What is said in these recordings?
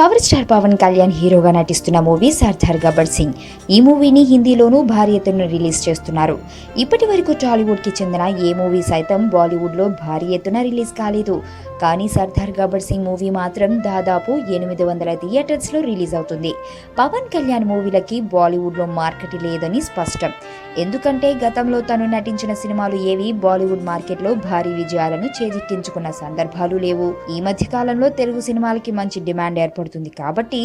Power star Pawan Kalyan హీరోగా నటిస్తున్న movie Sardar Gabbar Singh. ఈ మూవీని హిందీలోనూ భారీ ఎత్తున రిలీజ్ చేస్తున్నారు. ఇప్పటి వరకు టాలీవుడ్ కి చెందిన ఏ మూవీ సైతం బాలీవుడ్ లో భారీ ఎత్తున రిలీజ్ కాలేదు. కానీ సర్దార్ గబ్బర్ సింగ్ మూవీ మాత్రం దాదాపు 800 థియేటర్స్ లో రిలీజ్ అవుతుంది. పవన్ కళ్యాణ్ మూవీలకి బాలీవుడ్ లో మార్కెట్ లేదని స్పష్టం. ఎందుకంటే గతంలో తను నటించిన సినిమాలు ఏవి బాలీవుడ్ మార్కెట్ లో భారీ విజయాలను చేజిక్కించుకున్న సందర్భాలు లేవు. ఈ మధ్య కాలంలో తెలుగు సినిమాలకి మంచి డిమాండ్ ఏర్పడుతుంది కాబట్టి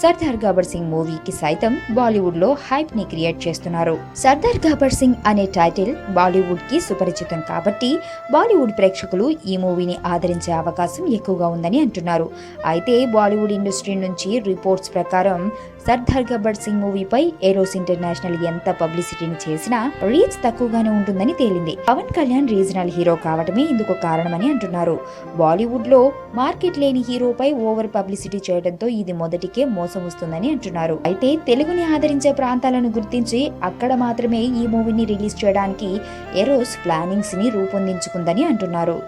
సర్దార్ గబ్బర్ సింగ్ మూవీకి సైతం బాలీవుడ్ లో హైప్ ని క్రియేట్ చేస్తున్నారు. సర్దార్ గబ్బర్ సింగ్ అనే టైటిల్ బాలీవుడ్ కి సుపరిచితం కాబట్టి బాలీవుడ్ ప్రేక్షకులు ఈ మూవీని ఆదరించే అవకాశం ఎక్కువగా ఉందని అంటున్నారు. అయితే బాలీవుడ్ ఇండస్ట్రీ నుంచి రిపోర్ట్స్ ప్రకారం సర్దార్ గబ్బర్ సింగ్ మూవీపై ఎరోస్ ఇంటర్నేషనల్ ఎంత పబ్లిసిటీని చేసినా రీచ్ తక్కువగానే ఉంటుందని తేలింది. పవన్ కళ్యాణ్ రీజనల్ హీరో కావటమే ఇందుకు కారణమని అంటున్నారు. బాలీవుడ్ లో మార్కెట్ లేని హీరోపై ఓవర్ పబ్లిసిటీ చేయడంతో ఇది మొదటికే మోసం వస్తుందని అంటున్నారు. అయితే తెలుగుని ఆదరించే ప్రాంతాలను గుర్తించి అక్కడ మాత్రమే ఈ మూవీని రిలీజ్ చేయడానికి ఎరోస్ ప్లానింగ్స్ ని రూపొందించుకుందని అంటున్నారు.